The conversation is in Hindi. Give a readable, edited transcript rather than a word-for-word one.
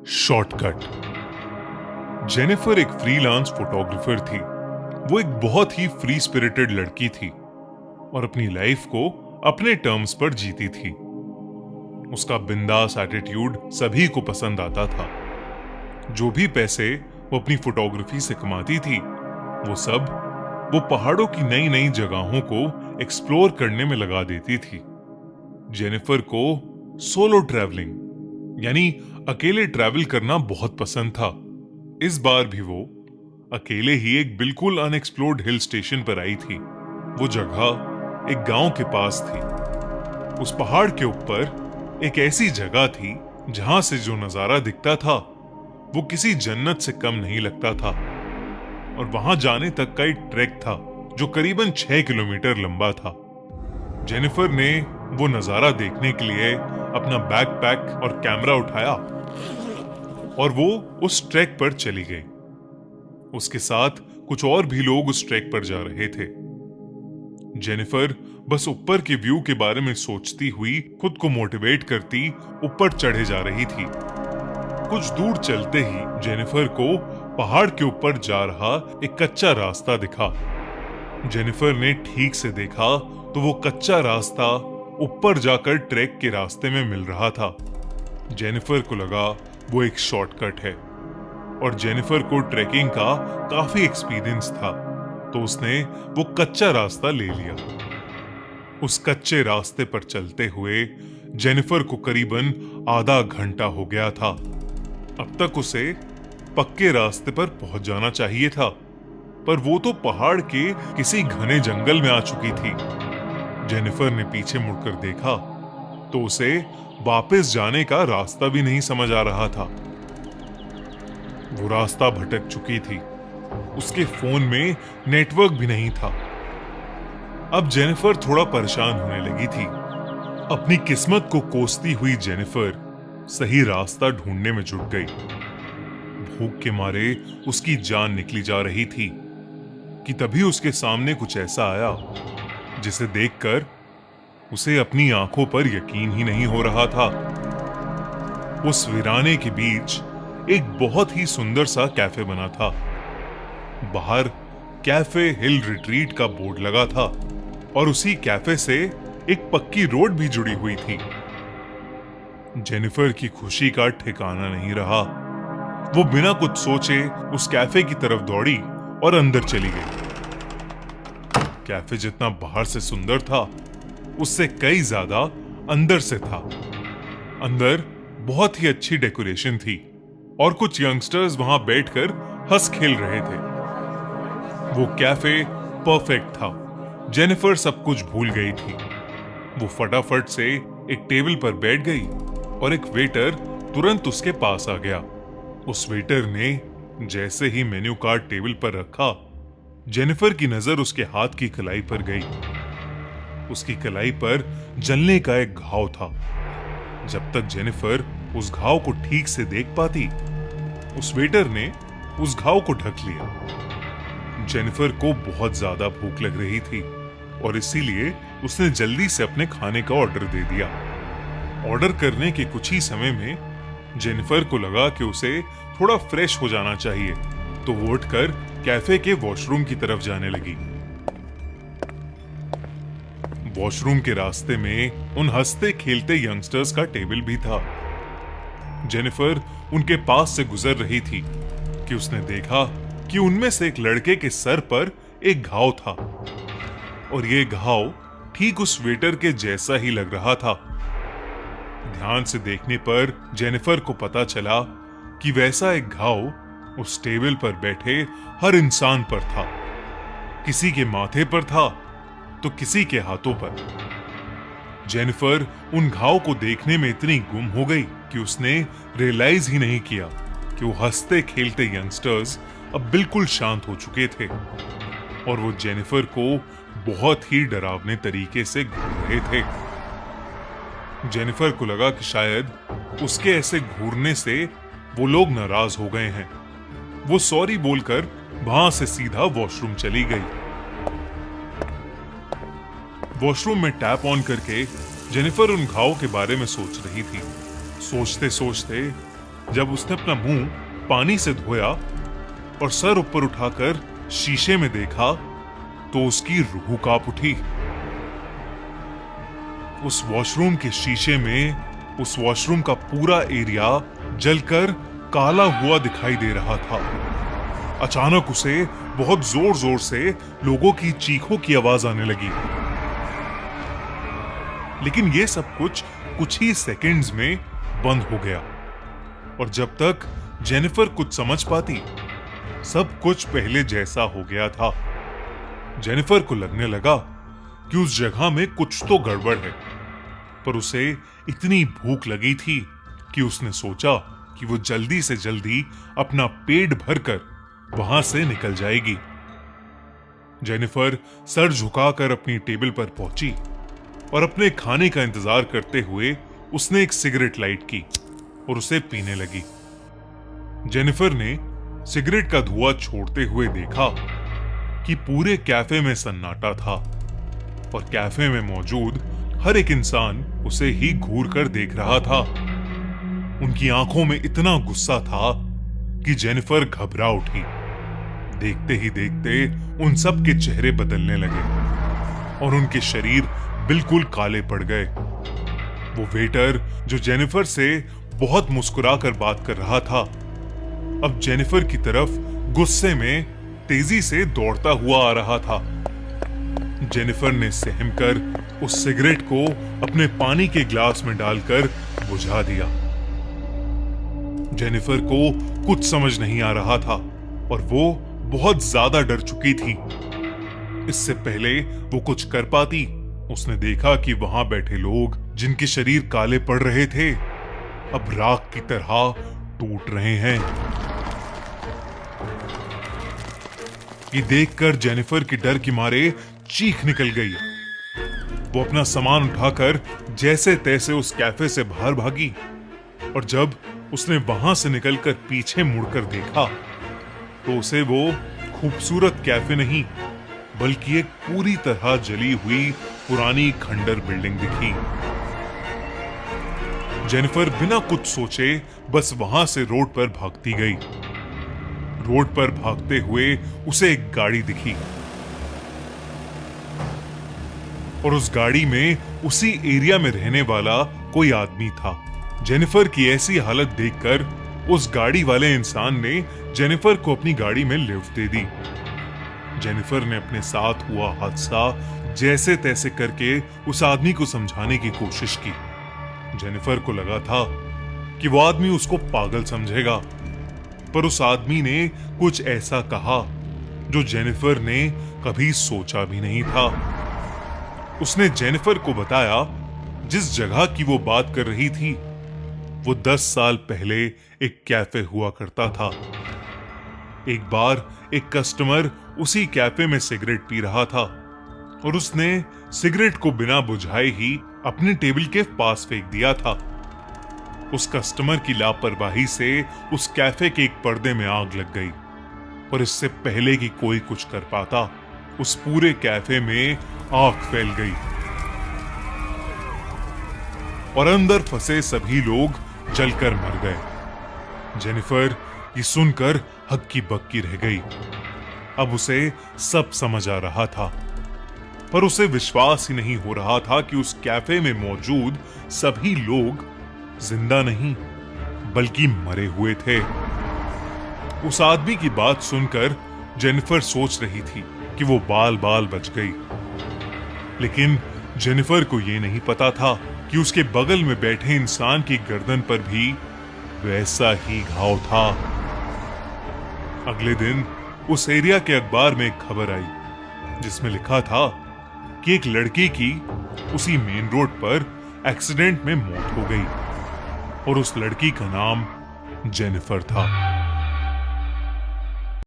शॉर्टकट। जेनिफर एक फ्रीलांस फोटोग्राफर थी। वो एक बहुत ही फ्री स्पिरिटेड लड़की थी और अपनी लाइफ को अपने टर्म्स पर जीती थी। उसका बिंदास एटीट्यूड सभी को पसंद आता था। जो भी पैसे वो अपनी फोटोग्राफी से कमाती थी, वो सब वो पहाड़ों की नई नई जगहों को एक्सप्लोर करने में लगा देती थी। जेनिफर को सोलो ट्रैवलिंग यानी अकेले ट्रैवल करना बहुत पसंद था। इस बार भी वो अकेले ही एक बिल्कुल अनएक्सप्लोर्ड हिल स्टेशन पर आई थी। वो जगह एक गांव के पास थी। उस पहाड़ के ऊपर एक ऐसी जगह थी जहां से जो नजारा दिखता था वो किसी जन्नत से कम नहीं लगता था। और वहां जाने तक का एक ट्रैक था जो करीबन 6 किलोमीटर लंबा था। जेनिफर ने वो नजारा देखने के लिए अपना बैकपैक और कैमरा उठाया और वो उस ट्रैक पर चली गई। उसके साथ कुछ और भी लोग उस ट्रैक पर जा रहे थे। जेनिफर बस ऊपर के व्यू के बारे में सोचती हुई खुद को मोटिवेट करती ऊपर चढ़े जा रही थी। कुछ दूर चलते ही जेनिफर को पहाड़ के ऊपर जा रहा एक कच्चा रास्ता दिखा। जेनिफर ने ठीक से देखा तो वो कच्चा रास्ता ऊपर जाकर ट्रैक के रास्ते में मिल रहा था। जेनिफर को लगा वो एक शॉर्टकट है और जेनिफर को ट्रैकिंग का काफी एक्सपीरियंस था, तो उसने वो कच्चा रास्ता ले लिया। उस कच्चे रास्ते पर चलते हुए जेनिफर को करीबन आधा घंटा हो गया था। अब तक उसे पक्के रास्ते पर पहुंच जाना चाहिए था, पर वो तो पहाड़ के किसी घने जंगल में आ चुकी थी। जेनिफर ने पीछे मुड़कर देखा तो उसे वापस जाने का रास्ता भी नहीं समझ आ रहा था। वो रास्ता भटक चुकी थी। उसके फोन में नेटवर्क भी नहीं था। अब जेनिफर थोड़ा परेशान होने लगी थी। अपनी किस्मत को कोसती हुई जेनिफर सही रास्ता ढूंढने में जुट गई। भूख के मारे उसकी जान निकली जा रही थी कि तभी उसके सामने कुछ ऐसा आया जिसे देखकर उसे अपनी आंखों पर यकीन ही नहीं हो रहा था। उस वीराने के बीच एक बहुत ही सुंदर सा कैफे बना था। बाहर कैफे हिल रिट्रीट का बोर्ड लगा था और उसी कैफे से एक पक्की रोड भी जुड़ी हुई थी। जेनिफर की खुशी का ठिकाना नहीं रहा। वो बिना कुछ सोचे उस कैफे की तरफ दौड़ी और अंदर चली गई। कैफे जितना बाहर से सुंदर था, उससे कई ज्यादा अंदर से था। अंदर बहुत ही अच्छी डेकोरेशन थी और कुछ यंगस्टर्स वहां बैठकर हंस खेल रहे थे। वो कैफे परफेक्ट था। जेनिफर सब कुछ भूल गई थी। वो फटाफट से एक टेबल पर बैठ गई और एक वेटर तुरंत उसके पास आ गया। उस वेटर ने जैसे ही मेन्यू कार्ड टेबल पर रखा, जेनिफर की नजर उसके हाथ की कलाई पर गई। उसकी कलाई पर जलने का एक घाव था। जब तक जेनिफर उस घाव को ठीक से देख पाती, उस वेटर ने उस घाव को ढक लिया। जेनिफर को बहुत ज्यादा भूख लग रही थी और इसीलिए उसने जल्दी से अपने खाने का ऑर्डर दे दिया। ऑर्डर करने के कुछ ही समय में जेनिफर को लगा कि उसे थोड़ा फ्रेश हो जाना चाहिए, तो वो उठकर कैफे के वॉशरूम की तरफ जाने लगी। वॉशरूम के रास्ते में उन हंसते खेलते यंगस्टर्स का टेबल भी था। जेनिफर उनके पास से गुजर रही थी कि उसने देखा कि उनमें से एक लड़के के सर पर एक घाव था और ये घाव ठीक उस वेटर के जैसा ही लग रहा था। ध्यान से देखने पर जेनिफर को पता चला कि वैसा एक घाव उस टेबल पर बैठे हर इंसान पर था। किसी के माथे पर था तो किसी के हाथों पर। जेनिफर उन घाव को देखने में इतनी गुम हो गई कि उसने रियलाइज ही नहीं किया कि वो हंसते खेलते यंगस्टर्स अब बिल्कुल शांत हो चुके थे और वो जेनिफर को बहुत ही डरावने तरीके से घूर रहे थे। जेनिफर को लगा कि शायद उसके ऐसे घूरने से वो लोग नाराज हो गए हैं। वो सॉरी बोलकर वहां से सीधा वॉशरूम चली गई। वॉशरूम में टैप ऑन करके जेनिफर उन घाव के बारे में सोच रही थी। सोचते सोचते जब उसने अपना मुंह पानी से धोया और सर ऊपर उठाकर शीशे में देखा तो उसकी रूह कांप उठी। उस वॉशरूम के शीशे में उस वॉशरूम का पूरा एरिया जलकर काला हुआ दिखाई दे रहा था। अचानक उसे बहुत जोर जोर से लोगों की चीखों की आवाज आने लगी। लेकिन यह सब कुछ ही सेकंड्स में बंद हो गया और जब तक जेनिफर कुछ समझ पाती सब कुछ पहले जैसा हो गया था। जेनिफर को लगने लगा कि उस जगह में कुछ तो गड़बड़ है, पर उसे इतनी भूख लगी थी कि उसने सोचा कि वो जल्दी से जल्दी अपना पेट भरकर वहां से निकल जाएगी। जेनिफर सर झुकाकर अपनी टेबल पर पहुंची और अपने खाने का इंतजार करते हुए उसने एक सिगरेट लाइट की और उसे पीने लगी। जेनिफर ने सिगरेट का धुआं छोड़ते हुए देखा कि पूरे कैफे में सन्नाटा था और कैफे में मौजूद हर एक इंसान उसे ही घूर कर देख रहा था। उनकी आंखों में इतना गुस्सा था कि जेनिफर घबरा उठी। देखते ही देखते उन सब के चेहरे बदलने लगे और उनके शरीर बिल्कुल काले पड़ गए। वो वेटर जो जेनिफर से बहुत मुस्कुराकर बात कर रहा था अब जेनिफर की तरफ गुस्से में तेजी से दौड़ता हुआ आ रहा था। जेनिफर ने सहमकर उस सिगरेट को अपने पानी के ग्लास में डालकर बुझा दिया। जेनिफर को कुछ समझ नहीं आ रहा था और वो बहुत ज्यादा डर चुकी थी। इससे पहले वो कुछ कर पाती उसने देखा कि वहां बैठे लोग जिनके शरीर काले पड़ रहे थे अब राख की तरह टूट रहे हैं। ये देखकर जेनिफर की डर के मारे चीख निकल गई। वो अपना सामान उठाकर जैसे तैसे उस कैफे से बाहर भागी और जब उसने वहां से निकलकर पीछे मुड़कर देखा तो उसे वो खूबसूरत कैफे नहीं बल्कि एक पूरी तरह जली हुई पुरानी खंडर बिल्डिंग दिखी। जेनिफर बिना कुछ सोचे बस वहां से रोड पर भागती गई। रोड पर भागते हुए उसे एक गाड़ी दिखी और उस गाड़ी में उसी एरिया में रहने वाला कोई आदमी था। जेनिफर की ऐसी हालत देखकर उस गाड़ी वाले इंसान ने जेनिफर को अपनी गाड़ी में लिफ्ट दे दी। जेनिफर ने अपने साथ हुआ हादसा जैसे तैसे करके उस आदमी को समझाने की कोशिश की। जेनिफर को लगा था कि वो आदमी उसको पागल समझेगा, पर उस आदमी ने कुछ ऐसा कहा जो जेनिफर ने कभी सोचा भी नहीं था। उसने जेनिफर को बताया जिस जगह की वो बात कर रही थी वो 10 साल पहले एक कैफे हुआ करता था। एक बार एक कस्टमर उसी कैफे में सिगरेट पी रहा था और उसने सिगरेट को बिना बुझाए ही अपने टेबल के पास फेंक दिया था। उस कस्टमर की लापरवाही से उस कैफे के एक पर्दे में आग लग गई और इससे पहले कि कोई कुछ कर पाता उस पूरे कैफे में आग फैल गई और अंदर फंसे सभी लोग जलकर मर गए। जेनिफर ये सुनकर हक्की बक्की रह गई। अब उसे सब समझ आ रहा था, पर उसे विश्वास ही नहीं हो रहा था कि उस कैफे में मौजूद सभी लोग जिंदा नहीं बल्कि मरे हुए थे। उस आदमी की बात सुनकर जेनिफर सोच रही थी कि वो बाल बाल बच गई, लेकिन जेनिफर को यह नहीं पता था कि उसके बगल में बैठे इंसान की गर्दन पर भी वैसा ही घाव था। अगले दिन उस एरिया के अखबार में एक खबर आई जिसमें लिखा था कि एक लड़की की उसी मेन रोड पर एक्सीडेंट में मौत हो गई और उस लड़की का नाम जेनिफर था।